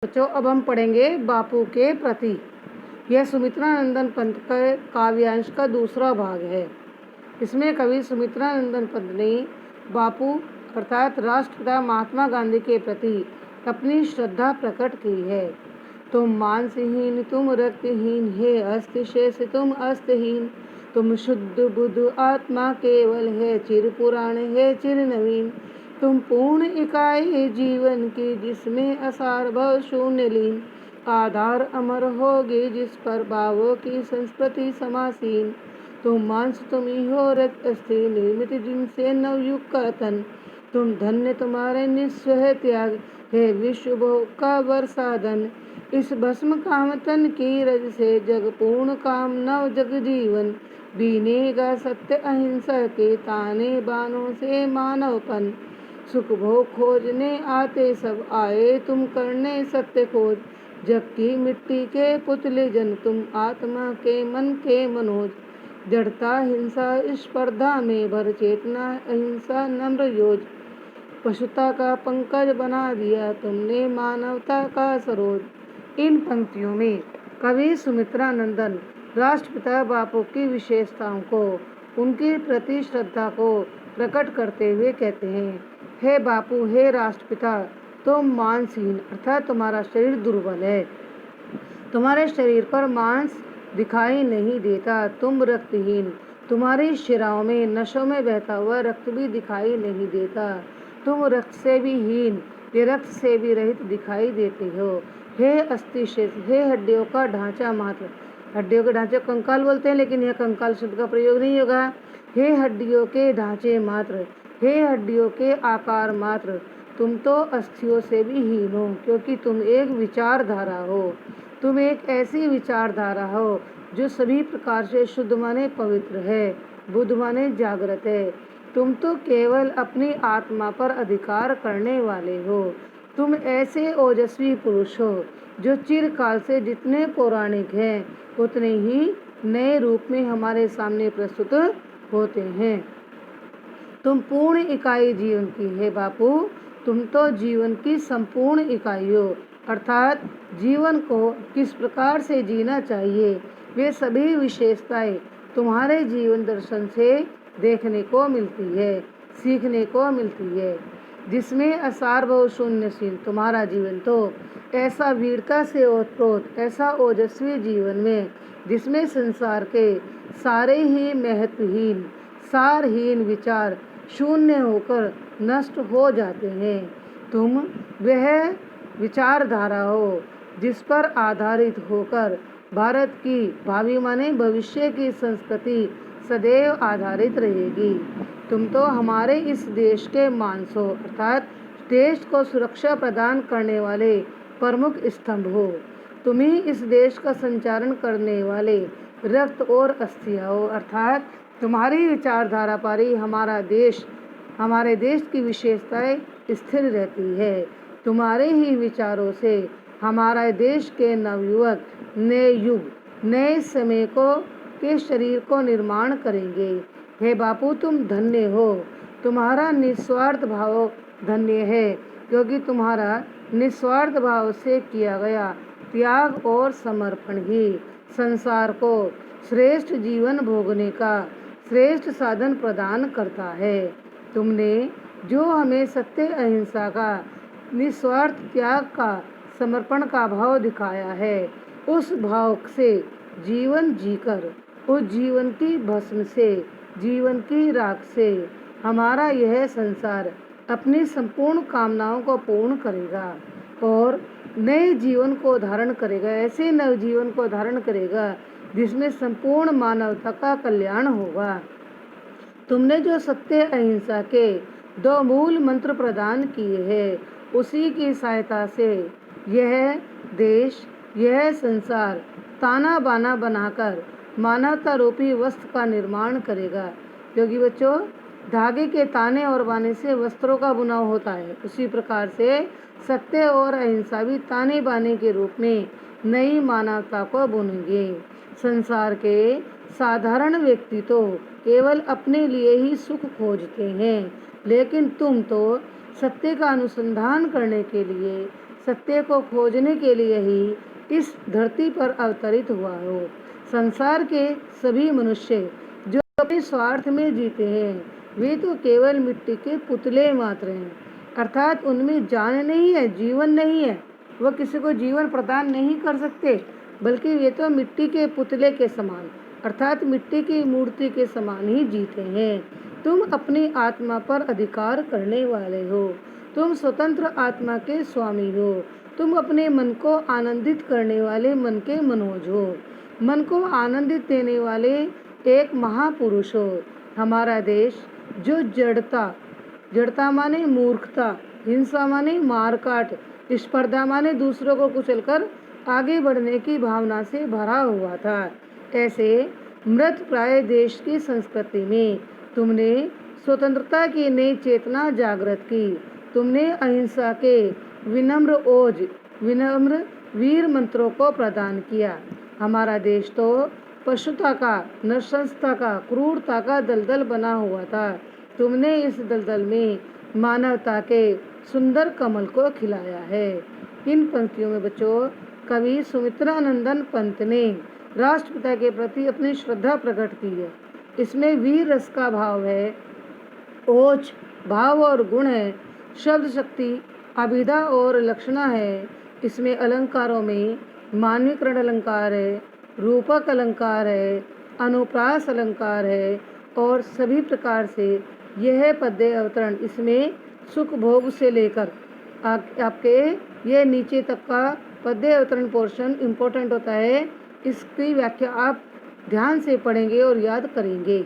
बच्चों अब हम पढ़ेंगे बापू के प्रति। यह सुमित्रानंदन पंत के काव्यांश का दूसरा भाग है। इसमें कवि सुमित्रानंदन पंत ने बापू अर्थात राष्ट्रपिता महात्मा गांधी के प्रति अपनी श्रद्धा प्रकट की है। तुम मांसहीन तुम रक्तहीन हे अस्ति शेष तुम अस्तहीन, तुम शुद्ध बुद्ध आत्मा केवल है चिर पुराण है चिर नवीन, तुम पूर्ण इकाई जीवन की जिसमें असार भव शून्य लीन, आधार अमर होगी जिस पर भावों की संस्कृति समासीन, तुम मांस तुम ही हो रक्त अस्थि निर्मित जिनसे नवयुग का तन, तुम धन्य तुम्हारे निस्सह त्याग है विश्व भोग का वर्षाधन, इस भस्म काम तन की रज से जग पूर्ण काम नव जग जीवन, बीनेगा सत्य अहिंसा के ताने बानों से मानवपन, सुख भोग खोजने आते सब आए तुम करने सत्य खोज, जबकि मिट्टी के पुतले जन तुम आत्मा के मन के मनोज, जड़ता हिंसा स्पर्धा में भर चेतना अहिंसा नम्र योज, पशुता का पंकज बना दिया तुमने मानवता का सरोज। इन पंक्तियों में कवि सुमित्रानंदन राष्ट्रपिता बापू की विशेषताओं को, उनके प्रति श्रद्धा को प्रकट करते हुए कहते हैं, हे बापू हे राष्ट्रपिता, तुम मांसहीन अर्थात तुम्हारा शरीर दुर्बल है, तुम्हारे शरीर पर मांस दिखाई नहीं देता, तुम रक्तहीन, तुम्हारी शिराओं में नसों में बहता हुआ रक्त भी दिखाई नहीं देता, तुम रक्त से भी हीन ये रक्त से भी रहित दिखाई देते हो, हे अस्थि शेष हे हड्डियों का ढांचा मात्र, हड्डियों के ढांचे कंकाल बोलते हैं लेकिन यह कंकाल शब्द का प्रयोग नहीं होगा, हे हड्डियों के ढांचे मात्र, हे हड्डियों के आकार मात्र, तुम तो अस्थियों से भी हीन हो क्योंकि तुम एक विचारधारा हो, तुम एक ऐसी विचारधारा हो जो सभी प्रकार से शुद्ध माने पवित्र है, बुद्ध माने जागृत है, तुम तो केवल अपनी आत्मा पर अधिकार करने वाले हो, तुम ऐसे ओजस्वी पुरुष हो जो चिरकाल से जितने पौराणिक हैं उतने ही नए रूप में हमारे सामने प्रस्तुत होते हैं, तुम पूर्ण इकाई जीवन की है बापू, तुम तो जीवन की संपूर्ण इकाई हो अर्थात जीवन को किस प्रकार से जीना चाहिए वे सभी विशेषताएं तुम्हारे जीवन दर्शन से देखने को मिलती है, सीखने को मिलती है, जिसमें असार भव शून्यशील तुम्हारा जीवन तो ऐसा वीरता से ओतप्रोत ऐसा ओजस्वी जीवन में जिसमें संसार के सारे ही महत्वहीन सारहीन विचार शून्य होकर नष्ट हो जाते हैं, तुम वह विचारधारा हो जिस पर आधारित होकर भारत की भावी माने भविष्य की संस्कृति सदैव आधारित रहेगी, तुम तो हमारे इस देश के मानस हो अर्थात देश को सुरक्षा प्रदान करने वाले प्रमुख स्तंभ हो, तुम ही इस देश का संचालन करने वाले रक्त और अस्थियां हो अर्थात तुम्हारी विचारधारा पर ही हमारे देश की विशेषताएं स्थिर रहती है, तुम्हारे ही विचारों से हमारा देश के नवयुवक नए युग नए समय के शरीर को निर्माण करेंगे, हे बापू तुम धन्य हो, तुम्हारा निस्वार्थ भाव धन्य है क्योंकि तुम्हारा निस्वार्थ भाव से किया गया त्याग और समर्पण ही संसार को श्रेष्ठ जीवन भोगने का श्रेष्ठ साधन प्रदान करता है, तुमने जो हमें सत्य अहिंसा का निस्वार्थ त्याग का समर्पण का भाव दिखाया है उस भाव से जीवन जीकर उस जीवन की भस्म से जीवन की राख से हमारा यह संसार अपनी संपूर्ण कामनाओं को पूर्ण करेगा और नए जीवन को धारण करेगा, ऐसे नव जीवन को धारण करेगा जिसमें संपूर्ण मानवता का कल्याण होगा, तुमने जो सत्य अहिंसा के दो मूल मंत्र प्रदान किए हैं उसी की सहायता से यह देश यह संसार ताना बाना बनाकर मानवता रूपी वस्त्र का निर्माण करेगा, क्योंकि बच्चों धागे के ताने और बाने से वस्त्रों का बुनाव होता है, उसी प्रकार से सत्य और अहिंसा भी ताने बाने के रूप में नई मानवता को बुनेंगे, संसार के साधारण व्यक्ति तो केवल अपने लिए ही सुख खोजते हैं लेकिन तुम तो सत्य का अनुसंधान करने के लिए सत्य को खोजने के लिए ही इस धरती पर अवतरित हुआ हो। संसार के सभी मनुष्य जो अपने स्वार्थ में जीते हैं वे तो केवल मिट्टी के पुतले मात्र हैं, अर्थात उनमें जान नहीं है, जीवन नहीं है। वह किसी को जीवन प्रदान नहीं कर सकते, बल्कि वे तो मिट्टी के पुतले के समान अर्थात मिट्टी की मूर्ति के समान ही जीते हैं। तुम अपनी आत्मा पर अधिकार करने वाले हो, तुम स्वतंत्र आत्मा के स्वामी हो, तुम अपने मन को आनंदित करने वाले मन के मनोज हो, मन को आनंदित देने वाले एक महापुरुष हो। हमारा देश जो जड़ता माने मूर्खता, हिंसा माने मारकाट, स्पर्धा माने दूसरों को कुचलकर आगे बढ़ने की भावना से भरा हुआ था, ऐसे मृत प्राय देश की संस्कृति में तुमने स्वतंत्रता की नई चेतना जागृत की। तुमने अहिंसा के विनम्र वीर मंत्रों को प्रदान किया। हमारा देश तो पशुता का, नृशंसता का, क्रूरता का दलदल बना हुआ था। तुमने इस दलदल में मानवता के सुंदर कमल को खिलाया है। इन पंक्तियों में बच्चों कवि सुमित्रानंदन पंत ने राष्ट्रपिता के प्रति अपनी श्रद्धा प्रकट की है। इसमें वीर रस का भाव है, ओज भाव और गुण है, शब्द शक्ति, अभिधा और लक्षणा है। इसमें अलंकारों में मानवीकरण अलंकार है, रूपक अलंकार है, अनुप्रास अलंकार है और सभी प्रकार से यह पद्य अवतरण इसमें सुख भोग से लेकर आपके ये नीचे तक का पद्य अवतरण पोर्शन इम्पोर्टेंट होता है। इसकी व्याख्या आप ध्यान से पढ़ेंगे और याद करेंगे।